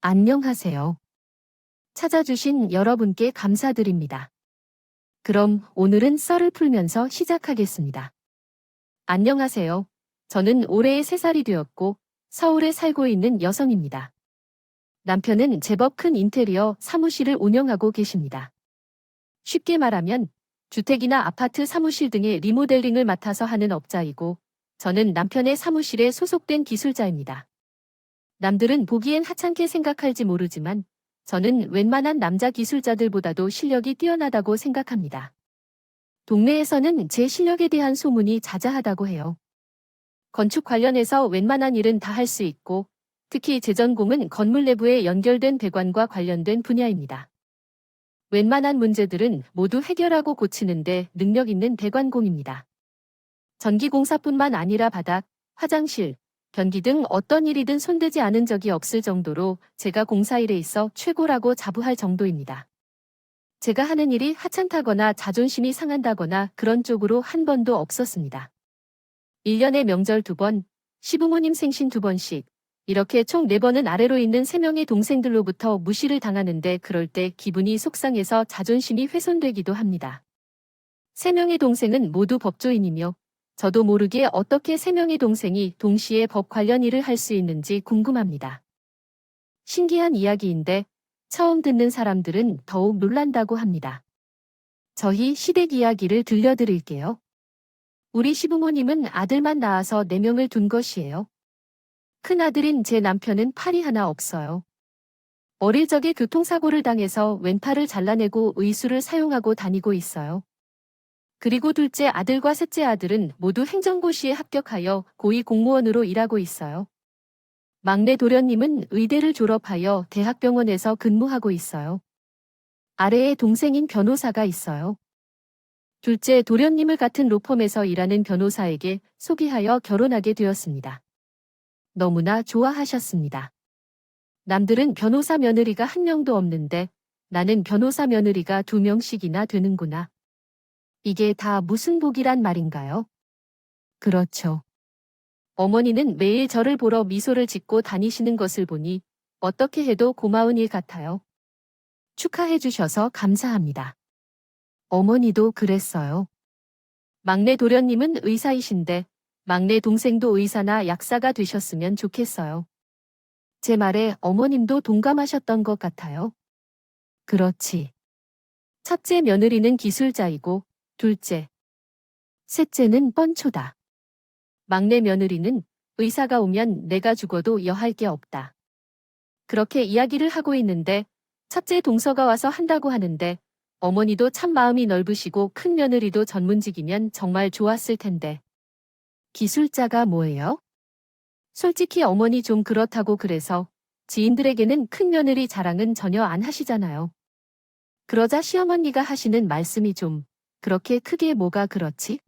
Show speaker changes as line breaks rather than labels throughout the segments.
안녕하세요. 찾아주신 여러분께 감사드립니다. 그럼 오늘은 썰을 풀면서 시작하겠습니다. 안녕하세요. 저는 올해 3살이 되었고 서울에 살고 있는 여성입니다. 남편은 제법 큰 인테리어 사무실을 운영하고 계십니다. 쉽게 말하면 주택이나 아파트 사무실 등의 리모델링을 맡아서 하는 업자이고 저는 남편의 사무실에 소속된 기술자입니다. 남들은 보기엔 하찮게 생각할지 모르지만 저는 웬만한 남자 기술자들보다도 실력이 뛰어나다고 생각합니다. 동네에서는 제 실력에 대한 소문이 자자하다고 해요. 건축 관련해서 웬만한 일은 다 할 수 있고 특히 제 전공은 건물 내부에 연결된 배관과 관련된 분야입니다. 웬만한 문제들은 모두 해결하고 고치는데 능력 있는 배관공입니다. 전기공사뿐만 아니라 바닥, 화장실, 변기 등 어떤 일이든 손대지 않은 적이 없을 정도로 제가 공사일에 있어 최고라고 자부할 정도입니다. 제가 하는 일이 하찮다거나 자존심이 상한다거나 그런 쪽으로 한 번도 없었습니다. 1년에 명절 2번, 시부모님 생신 2번씩, 이렇게 총 4번은 아래로 있는 3명의 동생들로부터 무시를 당하는데 그럴 때 기분이 속상해서 자존심이 훼손되기도 합니다. 3명의 동생은 모두 법조인이며 저도 모르게 어떻게 3명의 동생이 동시에 법 관련 일을 할 수 있는지 궁금합니다. 신기한 이야기인데 처음 듣는 사람들은 더욱 놀란다고 합니다. 저희 시댁 이야기를 들려드릴게요. 우리 시부모님은 아들만 낳아서 4명을 둔 것이에요. 큰아들인 제 남편은 팔이 하나 없어요. 어릴 적에 교통사고를 당해서 왼팔을 잘라내고 의수를 사용하고 다니고 있어요. 그리고 둘째 아들과 셋째 아들은 모두 행정고시에 합격하여 고위 공무원으로 일하고 있어요. 막내 도련님은 의대를 졸업하여 대학병원에서 근무하고 있어요. 아래에 동생인 변호사가 있어요. 둘째 도련님을 같은 로펌에서 일하는 변호사에게 소개하여 결혼하게 되었습니다. 너무나 좋아하셨습니다. 남들은 변호사 며느리가 1명도 없는데 나는 변호사 며느리가 2명씩이나 되는구나. 이게 다 무슨 복이란 말인가요? 그렇죠. 어머니는 매일 저를 보러 미소를 짓고 다니시는 것을 보니 어떻게 해도 고마운 일 같아요. 축하해 주셔서 감사합니다. 어머니도 그랬어요. 막내 도련님은 의사이신데 막내 동생도 의사나 약사가 되셨으면 좋겠어요. 제 말에 어머님도 동감하셨던 것 같아요. 그렇지. 첫째 며느리는 기술자이고 둘째, 셋째는 뻔초다. 막내 며느리는 의사가 오면 내가 죽어도 여할 게 없다. 그렇게 이야기를 하고 있는데 첫째 동서가 와서 한다고 하는데 어머니도 참 마음이 넓으시고 큰 며느리도 전문직이면 정말 좋았을 텐데. 기술자가 뭐예요? 솔직히 어머니 좀 그렇다고 그래서 지인들에게는 큰 며느리 자랑은 전혀 안 하시잖아요. 그러자 시어머니가 하시는 말씀이 좀 그렇게 크게 뭐가 그렇지?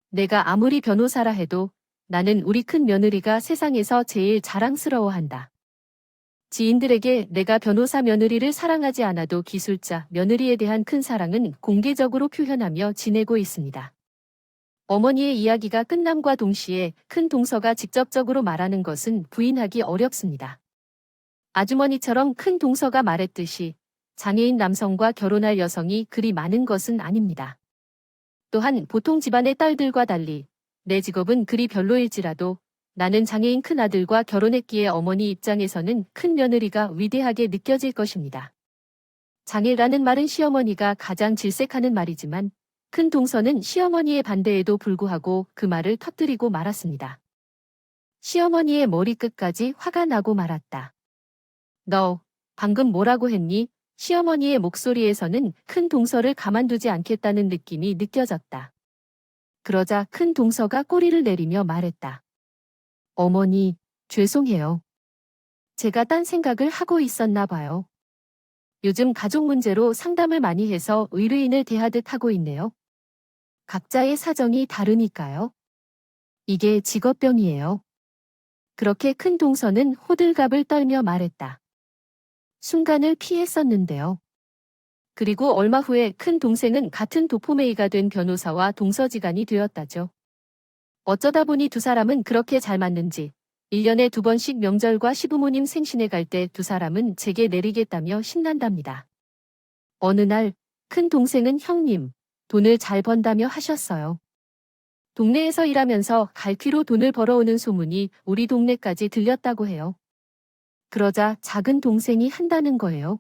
내가 아무리 변호사라 해도 나는 우리 큰 며느리가 세상에서 제일 자랑스러워한다. 지인들에게 내가 변호사 며느리를 사랑하지 않아도 기술자 며느리에 대한 큰 사랑은 공개적으로 표현하며 지내고 있습니다. 어머니의 이야기가 끝남과 동시에 큰 동서가 직접적으로 말하는 것은 부인하기 어렵습니다. 아주머니처럼 큰 동서가 말했듯이 장애인 남성과 결혼할 여성이 그리 많은 것은 아닙니다. 또한 보통 집안의 딸들과 달리 내 직업은 그리 별로일지라도 나는 장애인 큰아들과 결혼했기에 어머니 입장에서는 큰 며느리가 위대하게 느껴질 것입니다. 장애라는 말은 시어머니가 가장 질색하는 말이지만 큰 동서는 시어머니의 반대에도 불구하고 그 말을 터뜨리고 말았습니다. 시어머니의 머리끝까지 화가 나고 말았다. 너 방금 뭐라고 했니? 시어머니의 목소리에서는 큰 동서를 가만두지 않겠다는 느낌이 느껴졌다. 그러자 큰 동서가 꼬리를 내리며 말했다. 어머니, 죄송해요. 제가 딴 생각을 하고 있었나 봐요. 요즘 가족 문제로 상담을 많이 해서 의뢰인을 대하듯 하고 있네요. 각자의 사정이 다르니까요. 이게 직업병이에요. 그렇게 큰 동서는 호들갑을 떨며 말했다. 순간을 피했었는데요. 그리고 얼마 후에 큰 동생은 같은 도포메이가 된 변호사와 동서지간이 되었다죠. 어쩌다 보니 두 사람은 그렇게 잘 맞는지 1년에 2번씩 명절과 시부모님 생신에 갈 때 두 사람은 제게 내리겠다며 신난답니다. 어느 날 큰 동생은 형님, 돈을 잘 번다며 하셨어요. 동네에서 일하면서 갈퀴로 돈을 벌어오는 소문이 우리 동네까지 들렸다고 해요. 그러자 작은 동생이 한다는 거예요.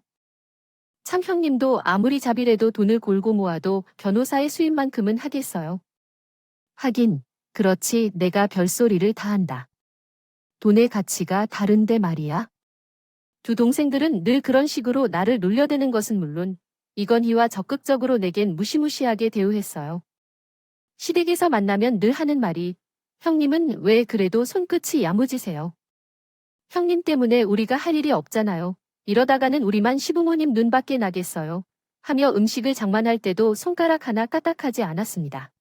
참 형님도 아무리 자비래도 돈을 골고 모아도 변호사의 수입만큼은 하겠어요. 하긴, 그렇지 내가 별소리를 다 한다. 돈의 가치가 다른데 말이야. 두 동생들은 늘 그런 식으로 나를 놀려대는 것은 물론 이건희와 적극적으로 내겐 무시무시하게 대우했어요. 시댁에서 만나면 늘 하는 말이 형님은 왜 그래도 손끝이 야무지세요. 형님 때문에 우리가 할 일이 없잖아요. 이러다가는 우리만 시부모님 눈밖에 나겠어요. 하며 음식을 장만할 때도 손가락 하나 까딱하지 않았습니다.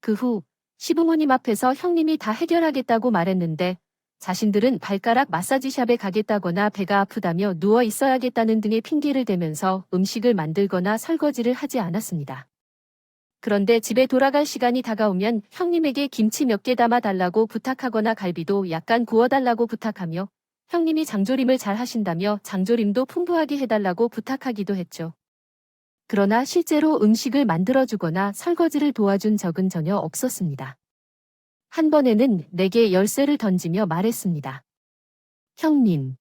그 후 시부모님 앞에서 형님이 다 해결하겠다고 말했는데 자신들은 발가락 마사지샵에 가겠다거나 배가 아프다며 누워 있어야겠다는 등의 핑계를 대면서 음식을 만들거나 설거지를 하지 않았습니다. 그런데 집에 돌아갈 시간이 다가오면 형님에게 김치 몇 개 담아 달라고 부탁하거나 갈비도 약간 구워달라고 부탁하며 형님이 장조림을 잘 하신다며 장조림도 풍부하게 해달라고 부탁하기도 했죠. 그러나 실제로 음식을 만들어주거나 설거지를 도와준 적은 전혀 없었습니다. 한 번에는 내게 열쇠를 던지며 말했습니다. 형님,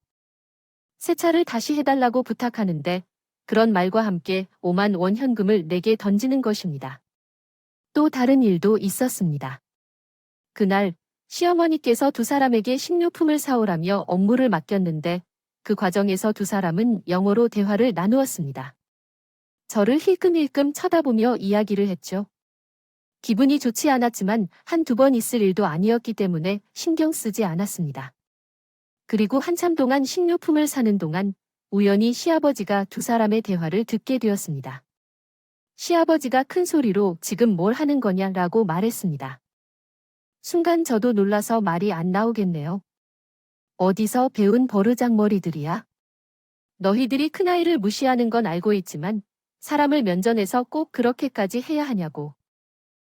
세차를 다시 해달라고 부탁하는데 그런 말과 함께 5만 원 현금을 내게 던지는 것입니다. 또 다른 일도 있었습니다. 그날 시어머니께서 두 사람에게 식료품을 사오라며 업무를 맡겼는데 그 과정에서 두 사람은 영어로 대화를 나누었습니다. 저를 힐끔힐끔 쳐다보며 이야기를 했죠. 기분이 좋지 않았지만 한두 번 있을 일도 아니었기 때문에 신경 쓰지 않았습니다. 그리고 한참 동안 식료품을 사는 동안 우연히 시아버지가 두 사람의 대화를 듣게 되었습니다. 시아버지가 큰 소리로 지금 뭘 하는 거냐라고 말했습니다. 순간 저도 놀라서 말이 안 나오겠네요. 어디서 배운 버르장머리들이야? 너희들이 큰아이를 무시하는 건 알고 있지만 사람을 면전에서 꼭 그렇게까지 해야 하냐고.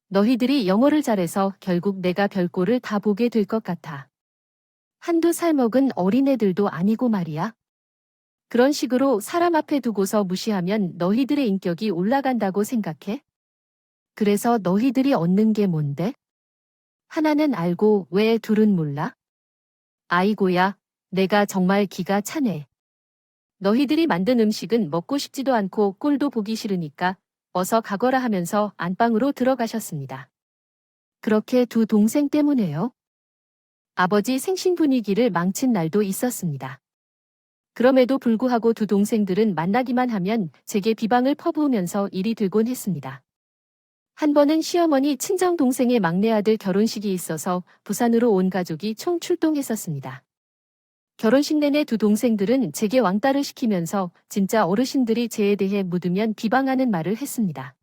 너희들이 영어를 잘해서 결국 내가 별꼴을 다 보게 될 것 같아. 한두 살 먹은 어린애들도 아니고 말이야. 그런 식으로 사람 앞에 두고서 무시하면 너희들의 인격이 올라간다고 생각해? 그래서 너희들이 얻는 게 뭔데? 하나는 알고 왜 둘은 몰라? 아이고야, 내가 정말 기가 차네. 너희들이 만든 음식은 먹고 싶지도 않고 꼴도 보기 싫으니까 어서 가거라 하면서 안방으로 들어가셨습니다. 그렇게 두 동생 때문에요. 아버지 생신 분위기를 망친 날도 있었습니다. 그럼에도 불구하고 두 동생들은 만나기만 하면 제게 비방을 퍼부으면서 일이 되곤 했습니다. 한 번은 시어머니 친정 동생의 막내 아들 결혼식이 있어서 부산으로 온 가족이 총 출동했었습니다. 결혼식 내내 두 동생들은 제게 왕따를 시키면서 진짜 어르신들이 제에 대해 묻으면 비방하는 말을 했습니다.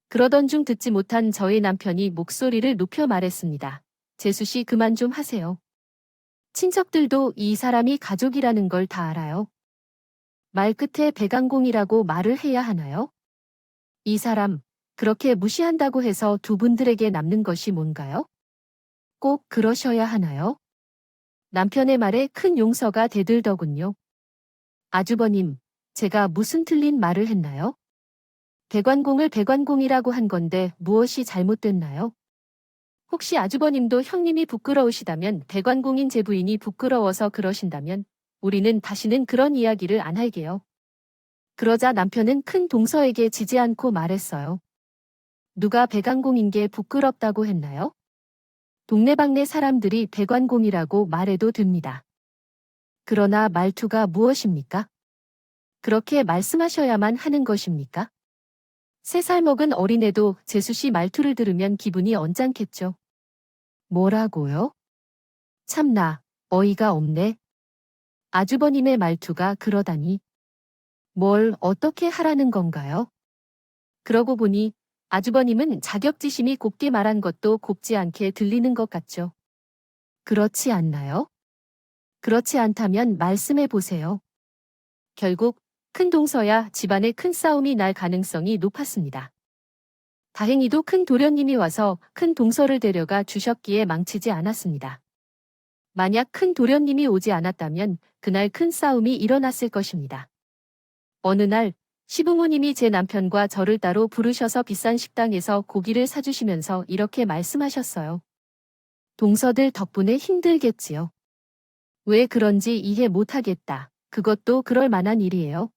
그러던 중 듣지 못한 저희 남편이 목소리를 높여 말했습니다. 재수 씨 그만 좀 하세요. 친척들도 이 사람이 가족이라는 걸 다 알아요. 말 끝에 배강공이라고 말을 해야 하나요? 이 사람, 그렇게 무시한다고 해서 두 분들에게 남는 것이 뭔가요? 꼭 그러셔야 하나요? 남편의 말에 큰 용서가 되들더군요. 아주버님, 제가 무슨 틀린 말을 했나요? 배관공을 배관공이라고 한 건데 무엇이 잘못됐나요? 혹시 아주버님도 형님이 부끄러우시다면 배관공인 제 부인이 부끄러워서 그러신다면 우리는 다시는 그런 이야기를 안 할게요. 그러자 남편은 큰 동서에게 지지 않고 말했어요. 누가 배관공인 게 부끄럽다고 했나요? 동네방네 사람들이 배관공이라고 말해도 됩니다. 그러나 말투가 무엇입니까? 그렇게 말씀하셔야만 하는 것입니까? 3살 먹은 어린애도 재수씨 말투를 들으면 기분이 언짢겠죠. 뭐라고요? 참나, 어이가 없네. 아주버님의 말투가 그러다니. 뭘 어떻게 하라는 건가요? 그러고 보니 아주버님은 자격지심이 곱게 말한 것도 곱지 않게 들리는 것 같죠. 그렇지 않나요? 그렇지 않다면 말씀해 보세요. 결국 큰 동서야 집안에 큰 싸움이 날 가능성이 높았습니다. 다행히도 큰 도련님이 와서 큰 동서를 데려가 주셨기에 망치지 않았습니다. 만약 큰 도련님이 오지 않았다면 그날 큰 싸움이 일어났을 것입니다. 어느 날 시부모님이 제 남편과 저를 따로 부르셔서 비싼 식당에서 고기를 사주시면서 이렇게 말씀하셨어요. 동서들 덕분에 힘들겠지요. 왜 그런지 이해 못하겠다. 그것도 그럴 만한 일이에요.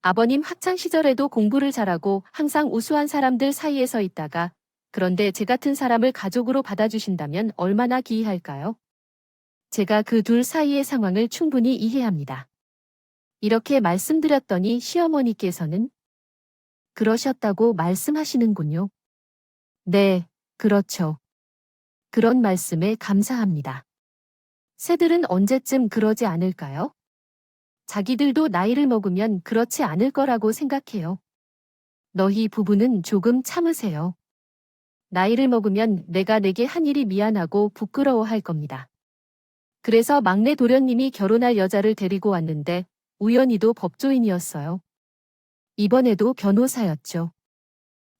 아버님 학창시절에도 공부를 잘하고 항상 우수한 사람들 사이에서 있다가 그런데 제 같은 사람을 가족으로 받아주신다면 얼마나 기이할까요? 제가 그 둘 사이의 상황을 충분히 이해합니다. 이렇게 말씀드렸더니 시어머니께서는 그러셨다고 말씀하시는군요. 네, 그렇죠. 그런 말씀에 감사합니다. 새들은 언제쯤 그러지 않을까요? 자기들도 나이를 먹으면 그렇지 않을 거라고 생각해요. 너희 부부는 조금 참으세요. 나이를 먹으면 내가 내게 한 일이 미안하고 부끄러워할 겁니다. 그래서 막내 도련님이 결혼할 여자를 데리고 왔는데 우연히도 법조인이었어요. 이번에도 변호사였죠.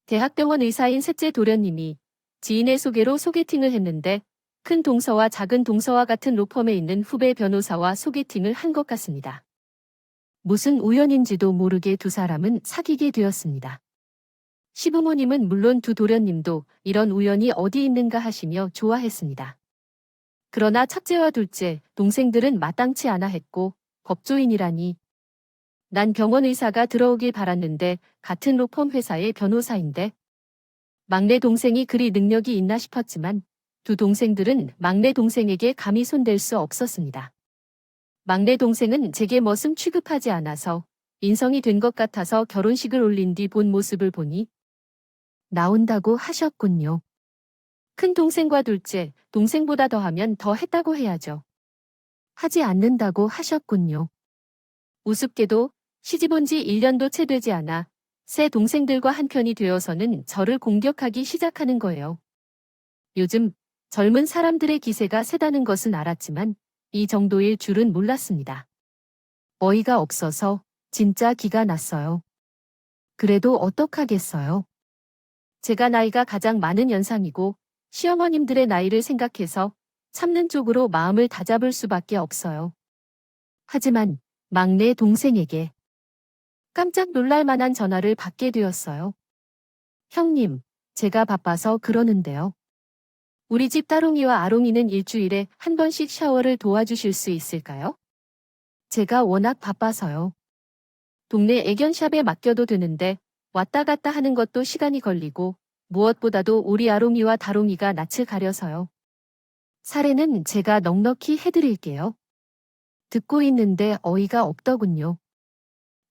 대학병원 의사인 셋째 도련님이 지인의 소개로 소개팅을 했는데 큰 동서와 작은 동서와 같은 로펌에 있는 후배 변호사와 소개팅을 한 것 같습니다. 무슨 우연인지도 모르게 두 사람은 사귀게 되었습니다. 시부모님은 물론 두 도련님도 이런 우연이 어디 있는가 하시며 좋아했습니다. 그러나 첫째와 둘째, 동생들은 마땅치 않아 했고 법조인이라니. 난 병원 의사가 들어오길 바랐는데 같은 로펌 회사의 변호사인데. 막내 동생이 그리 능력이 있나 싶었지만 두 동생들은 막내 동생에게 감히 손댈 수 없었습니다. 막내 동생은 제게 머슴 취급하지 않아서 인성이 된 것 같아서 결혼식을 올린 뒤 본 모습을 보니 나온다고 하셨군요. 큰 동생과 둘째, 동생보다 더하면 더 했다고 해야죠. 하지 않는다고 하셨군요. 우습게도 시집온 지 1년도 채 되지 않아 새 동생들과 한편이 되어서는 저를 공격하기 시작하는 거예요. 요즘 젊은 사람들의 기세가 세다는 것은 알았지만 이 정도일 줄은 몰랐습니다. 어이가 없어서 진짜 기가 났어요. 그래도 어떡하겠어요. 제가 나이가 가장 많은 연상이고 시어머님들의 나이를 생각해서 참는 쪽으로 마음을 다잡을 수밖에 없어요. 하지만 막내 동생에게 깜짝 놀랄 만한 전화를 받게 되었어요. 형님, 제가 바빠서 그러는데요. 우리 집 따롱이와 아롱이는 일주일에 한 번씩 샤워를 도와주실 수 있을까요? 제가 워낙 바빠서요. 동네 애견샵에 맡겨도 되는데 왔다 갔다 하는 것도 시간이 걸리고 무엇보다도 우리 아롱이와 다롱이가 낯을 가려서요. 사례는 제가 넉넉히 해드릴게요. 듣고 있는데 어이가 없더군요.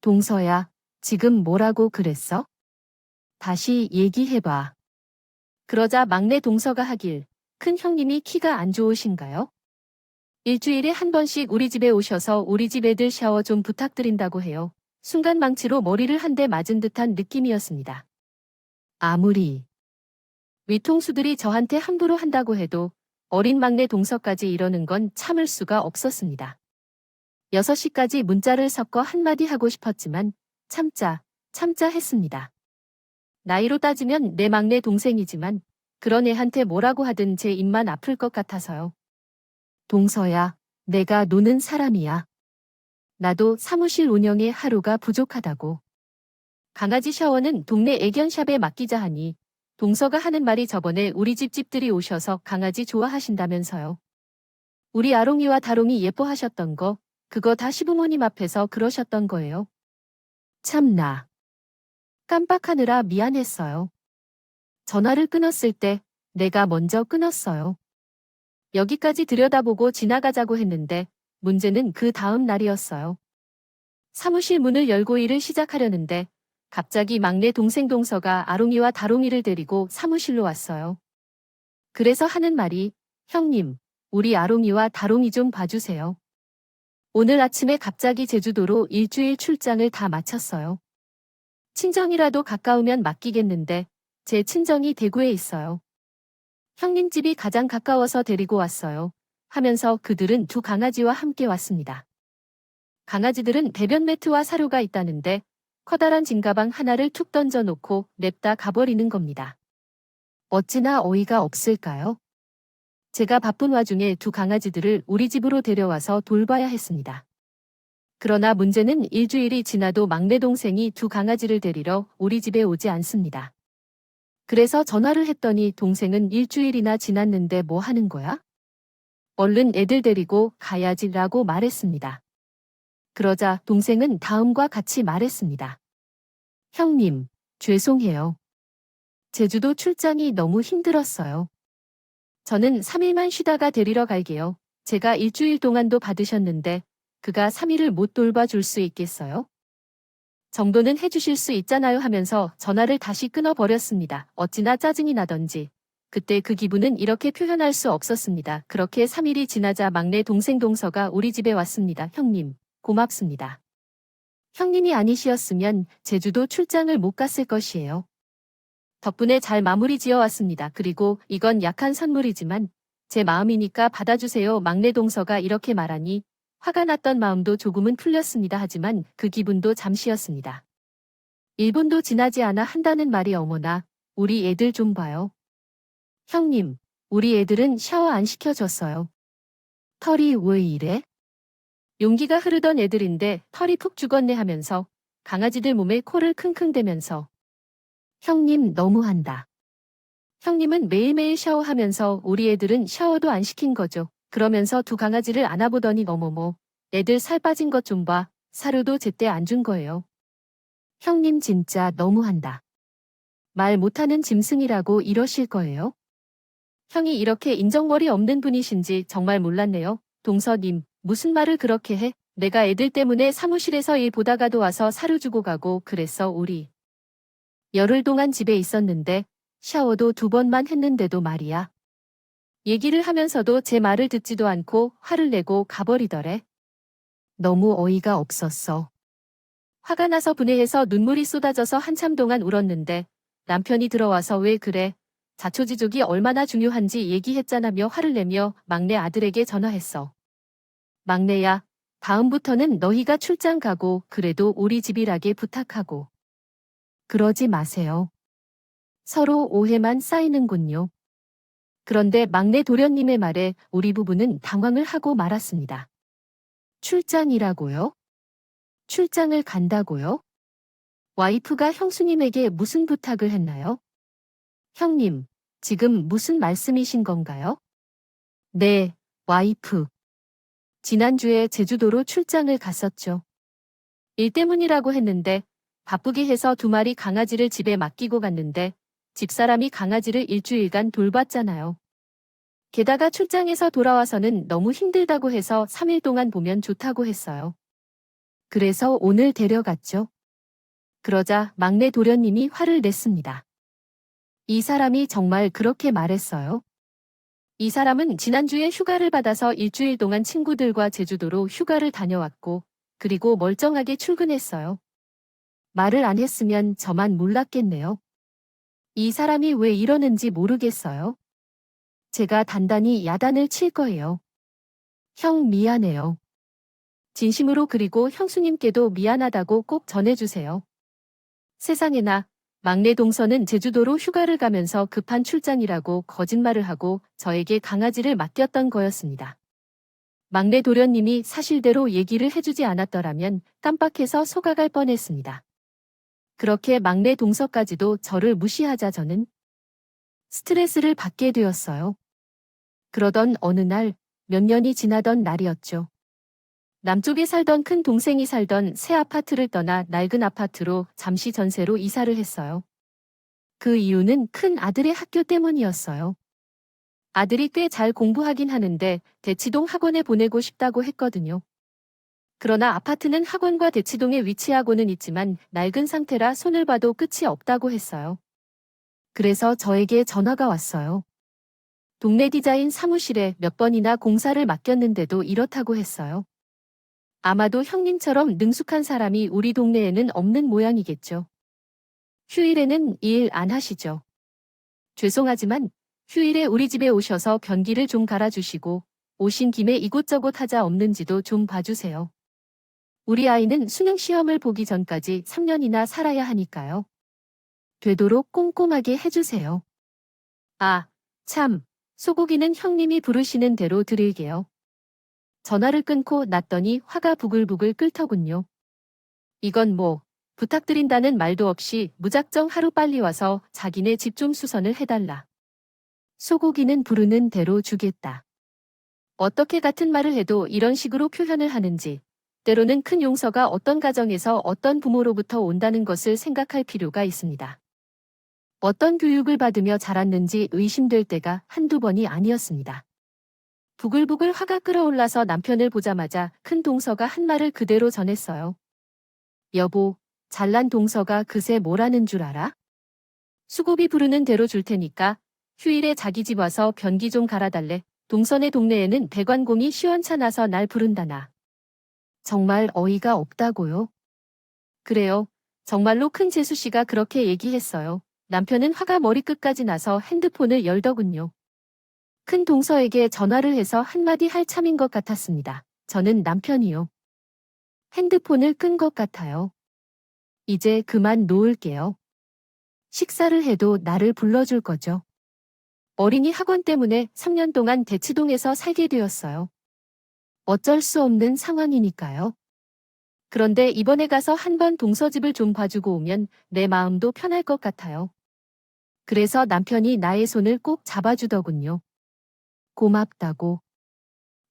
동서야, 지금 뭐라고 그랬어? 다시 얘기해봐. 그러자 막내 동서가 하길, 큰 형님이 키가 안 좋으신가요? 일주일에 한 번씩 우리 집에 오셔서 우리 집 애들 샤워 좀 부탁드린다고 해요. 순간 망치로 머리를 한 대 맞은 듯한 느낌이었습니다. 아무리 위통수들이 저한테 함부로 한다고 해도 어린 막내 동서까지 이러는 건 참을 수가 없었습니다. 6시까지 문자를 섞어 한마디 하고 싶었지만 참자 했습니다. 나이로 따지면 내 막내 동생이지만 그런 애한테 뭐라고 하든 제 입만 아플 것 같아서요. 동서야, 내가 노는 사람이야. 나도 사무실 운영에 하루가 부족하다고. 강아지 샤워는 동네 애견샵에 맡기자 하니 동서가 하는 말이 저번에 우리 집 집들이 오셔서 강아지 좋아하신다면서요. 우리 아롱이와 다롱이 예뻐하셨던 거 그거 다 시부모님 앞에서 그러셨던 거예요. 참나. 깜빡하느라 미안했어요. 전화를 끊었을 때 내가 먼저 끊었어요. 여기까지 들여다보고 지나가자고 했는데 문제는 그 다음 날이었어요. 사무실 문을 열고 일을 시작하려는데 갑자기 막내 동생 동서가 아롱이와 다롱이를 데리고 사무실로 왔어요. 그래서 하는 말이 형님, 우리 아롱이와 다롱이 좀 봐주세요. 오늘 아침에 갑자기 제주도로 일주일 출장을 다 마쳤어요. 친정이라도 가까우면 맡기겠는데 제 친정이 대구에 있어요. 형님 집이 가장 가까워서 데리고 왔어요. 하면서 그들은 두 강아지와 함께 왔습니다. 강아지들은 배변 매트와 사료가 있다는데 커다란 짐가방 하나를 툭 던져놓고 냅다 가버리는 겁니다. 어찌나 어이가 없을까요? 제가 바쁜 와중에 두 강아지들을 우리 집으로 데려와서 돌봐야 했습니다. 그러나 문제는 일주일이 지나도 막내 동생이 두 강아지를 데리러 우리 집에 오지 않습니다. 그래서 전화를 했더니 동생은 일주일이나 지났는데 뭐 하는 거야? 얼른 애들 데리고 가야지라고 말했습니다. 그러자 동생은 다음과 같이 말했습니다. 형님, 죄송해요. 제주도 출장이 너무 힘들었어요. 저는 3일만 쉬다가 데리러 갈게요. 제가 일주일 동안도 받으셨는데 그가 3일을 못 돌봐줄 수 있겠어요? 정도는 해주실 수 있잖아요 하면서 전화를 다시 끊어버렸습니다. 어찌나 짜증이 나던지. 그때 그 기분은 이렇게 표현할 수 없었습니다. 그렇게 3일이 지나자 막내 동생 동서가 우리 집에 왔습니다. 형님, 고맙습니다. 형님이 아니시었으면 제주도 출장을 못 갔을 것이에요. 덕분에 잘 마무리 지어왔습니다. 그리고 이건 약한 선물이지만 제 마음이니까 받아주세요. 막내 동서가 이렇게 말하니 화가 났던 마음도 조금은 풀렸습니다. 하지만 그 기분도 잠시였습니다. 1분도 지나지 않아 한다는 말이 어머나, 우리 애들 좀 봐요. 형님, 우리 애들은 샤워 안 시켜줬어요. 털이 왜 이래? 용기가 흐르던 애들인데 털이 푹 죽었네 하면서 강아지들 몸에 코를 킁킁대면서 형님 너무한다. 형님은 매일매일 샤워하면서 우리 애들은 샤워도 안 시킨 거죠. 그러면서 두 강아지를 안아보더니 어머머, 애들 살 빠진 것 좀 봐. 사료도 제때 안 준 거예요. 형님 진짜 너무한다. 말 못하는 짐승이라고 이러실 거예요? 형이 이렇게 인정머리 없는 분이신지 정말 몰랐네요. 동서님, 무슨 말을 그렇게 해? 내가 애들 때문에 사무실에서 일 보다가도 와서 사료 주고 가고 그랬어 우리. 열흘 동안 집에 있었는데 샤워도 2번만 했는데도 말이야. 얘기를 하면서도 제 말을 듣지도 않고 화를 내고 가버리더래. 너무 어이가 없었어. 화가 나서 분해해서 눈물이 쏟아져서 한참 동안 울었는데 남편이 들어와서 왜 그래? 자초지족이 얼마나 중요한지 얘기했잖아며 화를 내며 막내 아들에게 전화했어. 막내야, 다음부터는 너희가 출장 가고 그래도 우리 집이라게 부탁하고. 그러지 마세요. 서로 오해만 쌓이는군요. 그런데 막내 도련님의 말에 우리 부부는 당황을 하고 말았습니다. 출장이라고요? 출장을 간다고요? 와이프가 형수님에게 무슨 부탁을 했나요? 형님, 지금 무슨 말씀이신 건가요? 네, 와이프. 지난주에 제주도로 출장을 갔었죠. 일 때문이라고 했는데 바쁘게 해서 2마리 강아지를 집에 맡기고 갔는데 집사람이 강아지를 일주일간 돌봤잖아요. 게다가 출장에서 돌아와서는 너무 힘들다고 해서 3일 동안 보면 좋다고 했어요. 그래서 오늘 데려갔죠. 그러자 막내 도련님이 화를 냈습니다. 이 사람이 정말 그렇게 말했어요? 이 사람은 지난주에 휴가를 받아서 일주일 동안 친구들과 제주도로 휴가를 다녀왔고 그리고 멀쩡하게 출근했어요. 말을 안 했으면 저만 몰랐겠네요. 이 사람이 왜 이러는지 모르겠어요. 제가 단단히 야단을 칠 거예요. 형 미안해요. 진심으로 그리고 형수님께도 미안하다고 꼭 전해주세요. 세상에나 막내 동서는 제주도로 휴가를 가면서 급한 출장이라고 거짓말을 하고 저에게 강아지를 맡겼던 거였습니다. 막내 도련님이 사실대로 얘기를 해주지 않았더라면 깜빡해서 속아갈 뻔했습니다. 그렇게 막내 동서까지도 저를 무시하자 저는 스트레스를 받게 되었어요. 그러던 어느 날 몇 년이 지나던 날이었죠. 남쪽에 살던 큰 동생이 살던 새 아파트를 떠나 낡은 아파트로 잠시 전세로 이사를 했어요. 그 이유는 큰 아들의 학교 때문이었어요. 아들이 꽤 잘 공부하긴 하는데 대치동 학원에 보내고 싶다고 했거든요. 그러나 아파트는 학원과 대치동에 위치하고는 있지만 낡은 상태라 손을 봐도 끝이 없다고 했어요. 그래서 저에게 전화가 왔어요. 동네 디자인 사무실에 몇 번이나 공사를 맡겼는데도 이렇다고 했어요. 아마도 형님처럼 능숙한 사람이 우리 동네에는 없는 모양이겠죠. 휴일에는 일 안 하시죠? 죄송하지만 휴일에 우리 집에 오셔서 변기를 좀 갈아주시고 오신 김에 이곳저곳 하자 없는지도 좀 봐주세요. 우리 아이는 수능 시험을 보기 전까지 3년이나 살아야 하니까요. 되도록 꼼꼼하게 해주세요. 아, 참, 소고기는 형님이 부르시는 대로 드릴게요. 전화를 끊고 났더니 화가 부글부글 끓더군요. 이건 뭐, 부탁드린다는 말도 없이 무작정 하루빨리 와서 자기네 집 좀 수선을 해달라. 소고기는 부르는 대로 주겠다. 어떻게 같은 말을 해도 이런 식으로 표현을 하는지, 때로는 큰 용서가 어떤 가정에서 어떤 부모로부터 온다는 것을 생각할 필요가 있습니다. 어떤 교육을 받으며 자랐는지 의심될 때가 한두 번이 아니었습니다. 부글부글 화가 끓어올라서 남편을 보자마자 큰 동서가 한 말을 그대로 전했어요. 여보, 잘난 동서가 그새 뭐라는 줄 알아? 수고비 부르는 대로 줄 테니까 휴일에 자기 집 와서 변기 좀 갈아달래. 동서네 동네에는 배관공이 시원찮아서 날 부른다나. 정말 어이가 없다고요? 그래요. 정말로 큰 재수씨가 그렇게 얘기했어요. 남편은 화가 머리끝까지 나서 핸드폰을 열더군요. 큰 동서에게 전화를 해서 한마디 할 참인 것 같았습니다. 저는 남편이요. 핸드폰을 끈 것 같아요. 이제 그만 놓을게요. 식사를 해도 나를 불러줄 거죠. 어린이 학원 때문에 3년 동안 대치동에서 살게 되었어요. 어쩔 수 없는 상황이니까요. 그런데 이번에 가서 한번 동서집을 좀 봐주고 오면 내 마음도 편할 것 같아요. 그래서 남편이 나의 손을 꼭 잡아주더군요. 고맙다고.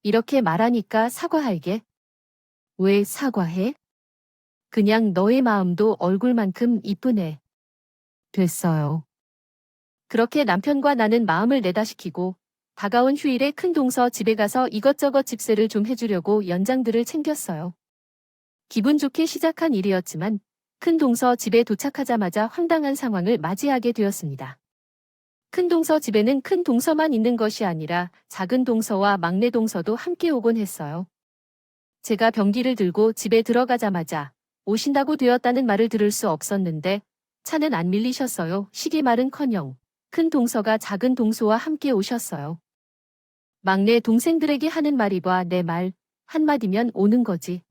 이렇게 말하니까 사과할게. 왜 사과해? 그냥 너의 마음도 얼굴만큼 이쁘네. 됐어요. 그렇게 남편과 나는 마음을 내다시키고 다가온 휴일에 큰 동서 집에 가서 이것저것 집세를 좀 해주려고 연장들을 챙겼어요. 기분 좋게 시작한 일이었지만 큰 동서 집에 도착하자마자 황당한 상황을 맞이하게 되었습니다. 큰 동서 집에는 큰 동서만 있는 것이 아니라 작은 동서와 막내 동서도 함께 오곤 했어요. 제가 변기를 들고 집에 들어가자마자 오신다고 되었다는 말을 들을 수 없었는데 차는 안 밀리셨어요. 시기 말은커녕 큰 동서가 작은 동서와 함께 오셨어요. 막내 동생들에게 하는 말이 봐 내 말 한마디면 오는 거지.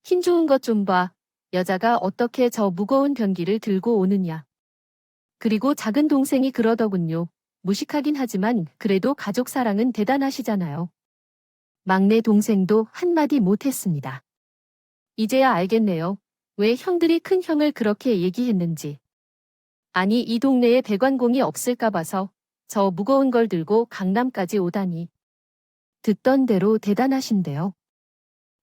힘 좋은 것 좀 봐. 여자가 어떻게 저 무거운 변기를 들고 오느냐. 그리고 작은 동생이 그러더군요. 무식하긴 하지만 그래도 가족 사랑은 대단하시잖아요. 막내 동생도 한마디 못했습니다. 이제야 알겠네요. 왜 형들이 큰 형을 그렇게 얘기했는지. 아니 이 동네에 배관공이 없을까 봐서 저 무거운 걸 들고 강남까지 오다니. 듣던 대로 대단하신데요.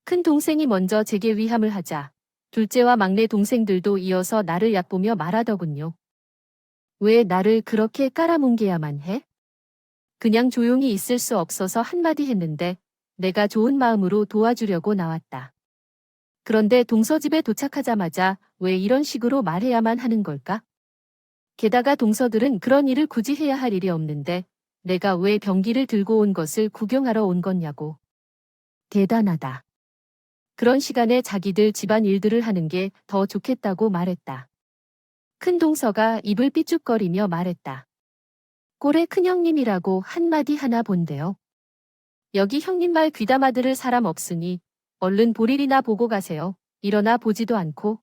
큰 동생이 먼저 제게 위함을 하자 둘째와 막내 동생들도 이어서 나를 얕보며 말하더군요. 왜 나를 그렇게 깔아뭉개야만 해? 그냥 조용히 있을 수 없어서 한마디 했는데 내가 좋은 마음으로 도와주려고 나왔다. 그런데 동서집에 도착하자마자 왜 이런 식으로 말해야만 하는 걸까? 게다가 동서들은 그런 일을 굳이 해야 할 일이 없는데 내가 왜 변기를 들고 온 것을 구경하러 온 거냐고. 대단하다. 그런 시간에 자기들 집안 일들을 하는 게 더 좋겠다고 말했다. 큰 동서가 입을 삐죽거리며 말했다. 꼴의 큰형님이라고 한마디 하나 본데요. 여기 형님 말 귀담아 들을 사람 없으니 얼른 볼일이나 보고 가세요. 일어나 보지도 않고.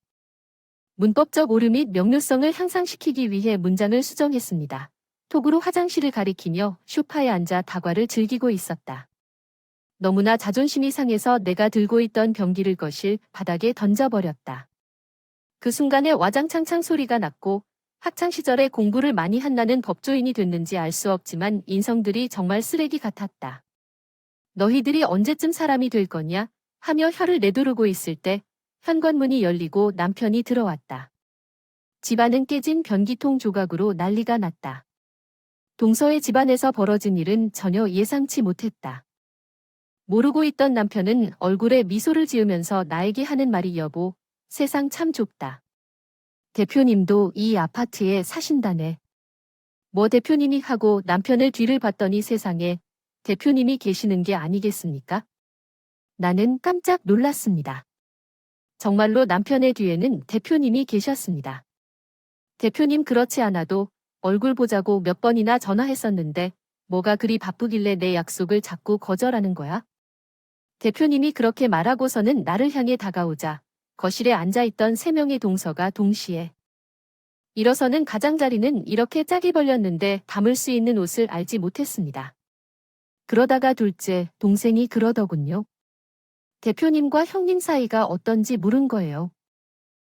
문법적 오류 및 명료성을 향상시키기 위해 문장을 수정했습니다. 톡으로 화장실을 가리키며 소파에 앉아 다과를 즐기고 있었다. 너무나 자존심이 상해서 내가 들고 있던 변기를 거실 바닥에 던져버렸다. 그 순간에 와장창창 소리가 났고 학창시절에 공부를 많이 한 나는 법조인이 됐는지 알 수 없지만 인성들이 정말 쓰레기 같았다. 너희들이 언제쯤 사람이 될 거냐? 하며 혀를 내두르고 있을 때 현관문이 열리고 남편이 들어왔다. 집안은 깨진 변기통 조각으로 난리가 났다. 동서의 집안에서 벌어진 일은 전혀 예상치 못했다. 모르고 있던 남편은 얼굴에 미소를 지으면서 나에게 하는 말이 여보, 세상 참 좁다. 대표님도 이 아파트에 사신다네. 뭐 대표님이 하고 남편을 뒤를 봤더니 세상에 대표님이 계시는 게 아니겠습니까? 나는 깜짝 놀랐습니다. 정말로 남편의 뒤에는 대표님이 계셨습니다. 대표님 그렇지 않아도 얼굴 보자고 몇 번이나 전화했었는데 뭐가 그리 바쁘길래 내 약속을 자꾸 거절하는 거야? 대표님이 그렇게 말하고서는 나를 향해 다가오자 거실에 앉아있던 3명의 동서가 동시에 일어서는 가장자리는 이렇게 짝이 벌렸는데 담을 수 있는 옷을 알지 못했습니다. 그러다가 둘째, 동생이 그러더군요. 대표님과 형님 사이가 어떤지 물은 거예요.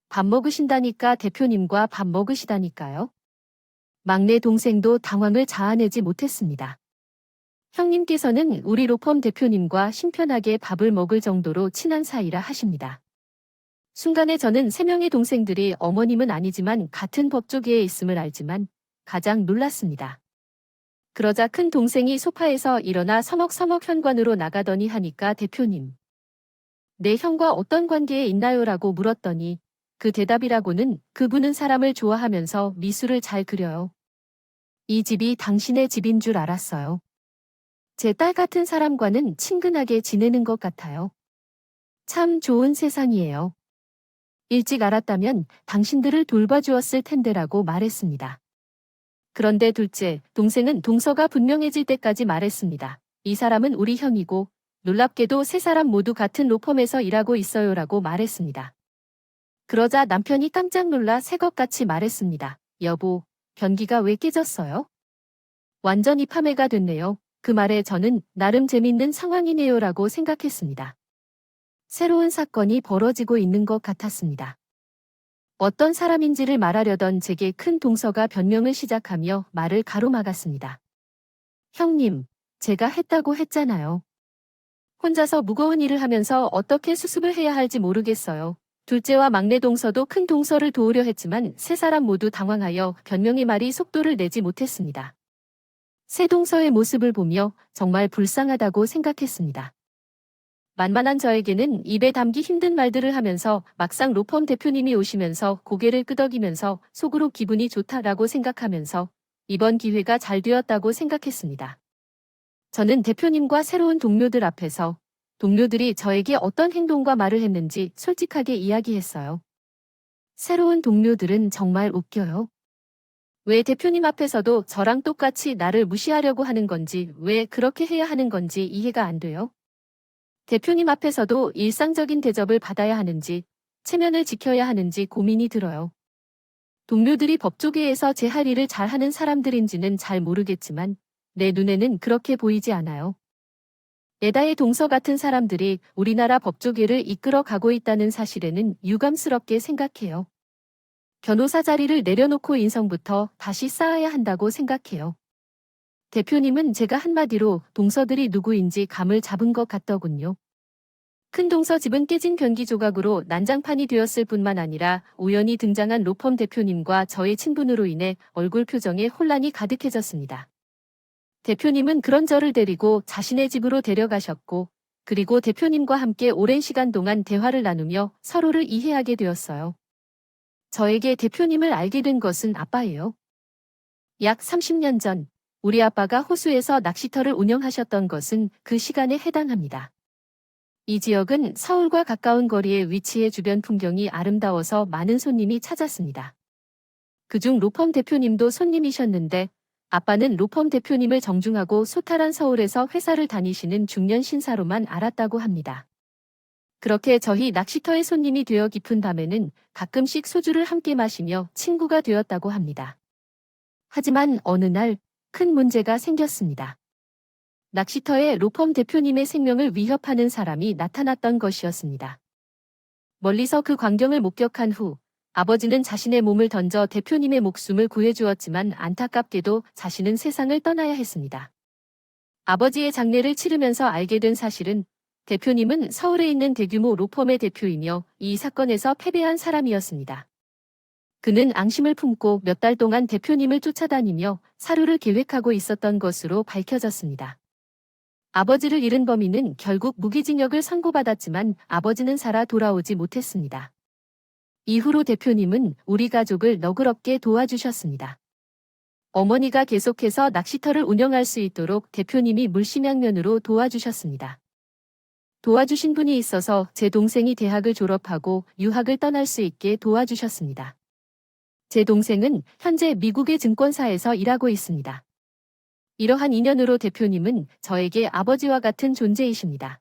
밥 먹으신다니까 대표님과 밥 먹으시다니까요. 막내 동생도 당황을 자아내지 못했습니다. 형님께서는 우리 로펌 대표님과 신편하게 밥을 먹을 정도로 친한 사이라 하십니다. 순간에 저는 세 명의 동생들이 어머님은 아니지만 같은 법조계에 있음을 알지만 가장 놀랐습니다. 그러자 큰 동생이 소파에서 일어나 서먹서먹 현관으로 나가더니 하니까 대표님. 내 형과 어떤 관계에 있나요라고 물었더니 그 대답이라고는 그분은 사람을 좋아하면서 미술을 잘 그려요. 이 집이 당신의 집인 줄 알았어요. 제 딸 같은 사람과는 친근하게 지내는 것 같아요. 참 좋은 세상이에요. 일찍 알았다면 당신들을 돌봐주었을 텐데라고 말했습니다. 그런데 둘째, 동생은 동서가 분명해질 때까지 말했습니다. 이 사람은 우리 형이고 놀랍게도 세 사람 모두 같은 로펌에서 일하고 있어요라고 말했습니다. 그러자 남편이 깜짝 놀라 새것같이 말했습니다. 여보, 변기가 왜 깨졌어요? 완전히 파매가 됐네요. 그 말에 저는 나름 재밌는 상황이네요라고 생각했습니다. 새로운 사건이 벌어지고 있는 것 같았습니다. 어떤 사람인지를 말하려던 제게 큰 동서가 변명을 시작하며 말을 가로막았습니다. 형님, 제가 했다고 했잖아요. 혼자서 무거운 일을 하면서 어떻게 수습을 해야 할지 모르겠어요. 둘째와 막내 동서도 큰 동서를 도우려 했지만 세 사람 모두 당황하여 변명의 말이 속도를 내지 못했습니다. 새 동서의 모습을 보며 정말 불쌍하다고 생각했습니다. 만만한 저에게는 입에 담기 힘든 말들을 하면서 막상 로펌 대표님이 오시면서 고개를 끄덕이면서 속으로 기분이 좋다라고 생각하면서 이번 기회가 잘 되었다고 생각했습니다. 저는 대표님과 새로운 동료들 앞에서 동료들이 저에게 어떤 행동과 말을 했는지 솔직하게 이야기했어요. 새로운 동료들은 정말 웃겨요. 왜 대표님 앞에서도 저랑 똑같이 나를 무시하려고 하는 건지, 왜 그렇게 해야 하는 건지 이해가 안 돼요. 대표님 앞에서도 일상적인 대접을 받아야 하는지, 체면을 지켜야 하는지 고민이 들어요. 동료들이 법조계에서 제 할 일을 잘하는 사람들인지는 잘 모르겠지만 내 눈에는 그렇게 보이지 않아요. 에다의 동서 같은 사람들이 우리나라 법조계를 이끌어 가고 있다는 사실에는 유감스럽게 생각해요. 변호사 자리를 내려놓고 인성부터 다시 쌓아야 한다고 생각해요. 대표님은 제가 한마디로 동서들이 누구인지 감을 잡은 것 같더군요. 큰 동서 집은 깨진 변기 조각으로 난장판이 되었을 뿐만 아니라 우연히 등장한 로펌 대표님과 저의 친분으로 인해 얼굴 표정에 혼란이 가득해졌습니다. 대표님은 그런 저를 데리고 자신의 집으로 데려가셨고, 그리고 대표님과 함께 오랜 시간 동안 대화를 나누며 서로를 이해하게 되었어요. 저에게 대표님을 알게 된 것은 아빠예요. 약 30년 전, 우리 아빠가 호수에서 낚시터를 운영하셨던 것은 그 시간에 해당합니다. 이 지역은 서울과 가까운 거리에 위치해 주변 풍경이 아름다워서 많은 손님이 찾았습니다. 그중 로펌 대표님도 손님이셨는데 아빠는 로펌 대표님을 정중하고 소탈한 서울에서 회사를 다니시는 중년 신사로만 알았다고 합니다. 그렇게 저희 낚시터의 손님이 되어 깊은 밤에는 가끔씩 소주를 함께 마시며 친구가 되었다고 합니다. 하지만 어느 날 큰 문제가 생겼습니다. 낚시터에 로펌 대표님의 생명을 위협하는 사람이 나타났던 것이었습니다. 멀리서 그 광경을 목격한 후 아버지는 자신의 몸을 던져 대표님의 목숨을 구해주었지만 안타깝게도 자신은 세상을 떠나야 했습니다. 아버지의 장례를 치르면서 알게 된 사실은 대표님은 서울에 있는 대규모 로펌의 대표이며 이 사건에서 패배한 사람이었습니다. 그는 앙심을 품고 몇 달 동안 대표님을 쫓아다니며 사료를 계획하고 있었던 것으로 밝혀졌습니다. 아버지를 잃은 범인은 결국 무기징역을 선고받았지만 아버지는 살아 돌아오지 못했습니다. 이후로 대표님은 우리 가족을 너그럽게 도와주셨습니다. 어머니가 계속해서 낚시터를 운영할 수 있도록 대표님이 물심양면으로 도와주셨습니다. 도와주신 분이 있어서 제 동생이 대학을 졸업하고 유학을 떠날 수 있게 도와주셨습니다. 제 동생은 현재 미국의 증권사에서 일하고 있습니다. 이러한 인연으로 대표님은 저에게 아버지와 같은 존재이십니다.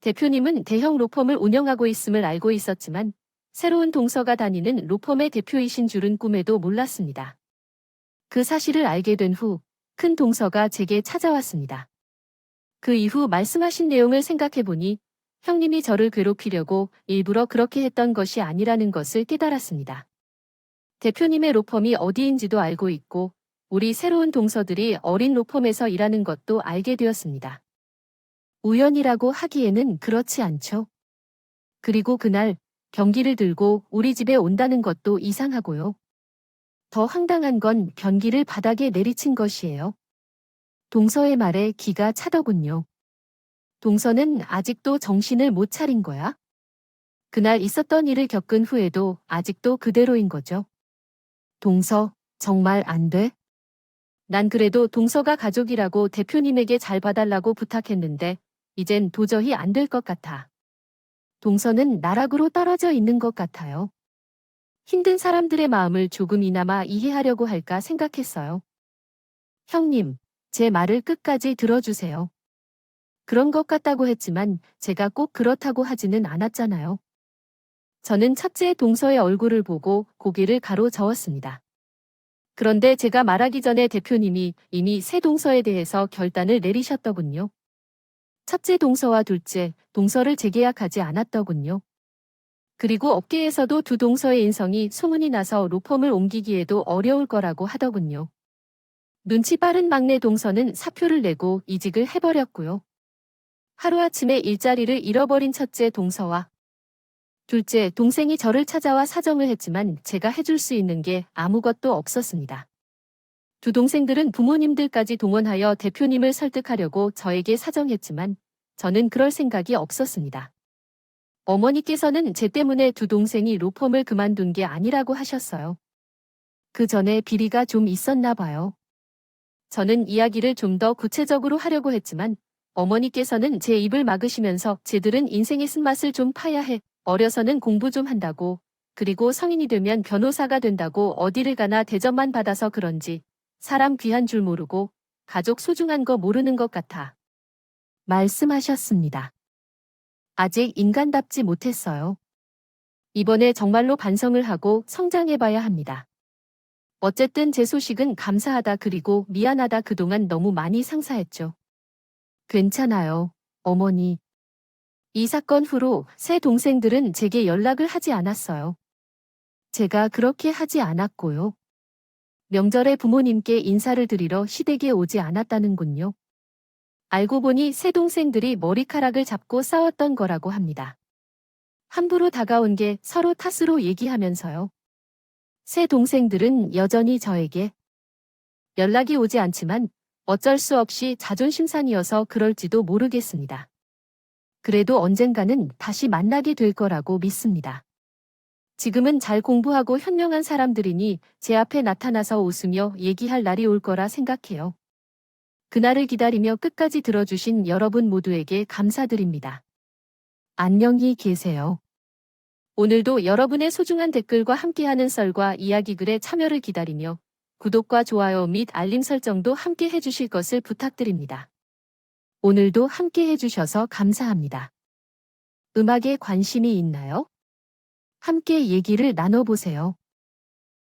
대표님은 대형 로펌을 운영하고 있음을 알고 있었지만 새로운 동서가 다니는 로펌의 대표이신 줄은 꿈에도 몰랐습니다. 그 사실을 알게 된 후 큰 동서가 제게 찾아왔습니다. 그 이후 말씀하신 내용을 생각해보니 형님이 저를 괴롭히려고 일부러 그렇게 했던 것이 아니라는 것을 깨달았습니다. 대표님의 로펌이 어디인지도 알고 있고 우리 새로운 동서들이 어린 로펌에서 일하는 것도 알게 되었습니다. 우연이라고 하기에는 그렇지 않죠. 그리고 그날 경기를 들고 우리 집에 온다는 것도 이상하고요. 더 황당한 건 변기를 바닥에 내리친 것이에요. 동서의 말에 기가 차더군요. 동서는 아직도 정신을 못 차린 거야? 그날 있었던 일을 겪은 후에도 아직도 그대로인 거죠. 동서, 정말 안 돼? 난 그래도 동서가 가족이라고 대표님에게 잘 봐달라고 부탁했는데 이젠 도저히 안 될 것 같아. 동서는 나락으로 떨어져 있는 것 같아요. 힘든 사람들의 마음을 조금이나마 이해하려고 할까 생각했어요. 형님, 제 말을 끝까지 들어주세요. 그런 것 같다고 했지만 제가 꼭 그렇다고 하지는 않았잖아요. 저는 첫째 동서의 얼굴을 보고 고개를 가로저었습니다. 그런데 제가 말하기 전에 대표님이 이미 새 동서에 대해서 결단을 내리셨더군요. 첫째 동서와 둘째 동서를 재계약하지 않았더군요. 그리고 업계에서도 두 동서의 인성이 소문이 나서 로펌을 옮기기에도 어려울 거라고 하더군요. 눈치 빠른 막내 동서는 사표를 내고 이직을 해버렸고요. 하루아침에 일자리를 잃어버린 첫째 동서와 둘째 동생이 저를 찾아와 사정을 했지만 제가 해줄 수 있는 게 아무것도 없었습니다. 두 동생들은 부모님들까지 동원하여 대표님을 설득하려고 저에게 사정했지만 저는 그럴 생각이 없었습니다. 어머니께서는 제 때문에 두 동생이 로펌을 그만둔 게 아니라고 하셨어요. 그 전에 비리가 좀 있었나 봐요. 저는 이야기를 좀 더 구체적으로 하려고 했지만 어머니께서는 제 입을 막으시면서 쟤들은 인생의 쓴맛을 좀 파야 해. 어려서는 공부 좀 한다고. 그리고 성인이 되면 변호사가 된다고 어디를 가나 대접만 받아서 그런지 사람 귀한 줄 모르고 가족 소중한 거 모르는 것 같아. 말씀하셨습니다. 아직 인간답지 못했어요. 이번에 정말로 반성을 하고 성장해봐야 합니다. 어쨌든 제 소식은 감사하다 그리고 미안하다 그동안 너무 많이 상사했죠. 괜찮아요, 어머니. 이 사건 후로 새 동생들은 제게 연락을 하지 않았어요. 제가 그렇게 하지 않았고요. 명절에 부모님께 인사를 드리러 시댁에 오지 않았다는군요. 알고 보니 새 동생들이 머리카락을 잡고 싸웠던 거라고 합니다. 함부로 다가온 게 서로 탓으로 얘기하면서요. 새 동생들은 여전히 저에게 연락이 오지 않지만 어쩔 수 없이 자존심상이어서 그럴지도 모르겠습니다. 그래도 언젠가는 다시 만나게 될 거라고 믿습니다. 지금은 잘 공부하고 현명한 사람들이니 제 앞에 나타나서 웃으며 얘기할 날이 올 거라 생각해요. 그날을 기다리며 끝까지 들어주신 여러분 모두에게 감사드립니다. 안녕히 계세요. 오늘도 여러분의 소중한 댓글과 함께하는 썰과 이야기글에 참여를 기다리며 구독과 좋아요 및 알림 설정도 함께 해주실 것을 부탁드립니다. 오늘도 함께 해주셔서 감사합니다. 음악에 관심이 있나요? 함께 얘기를 나눠보세요.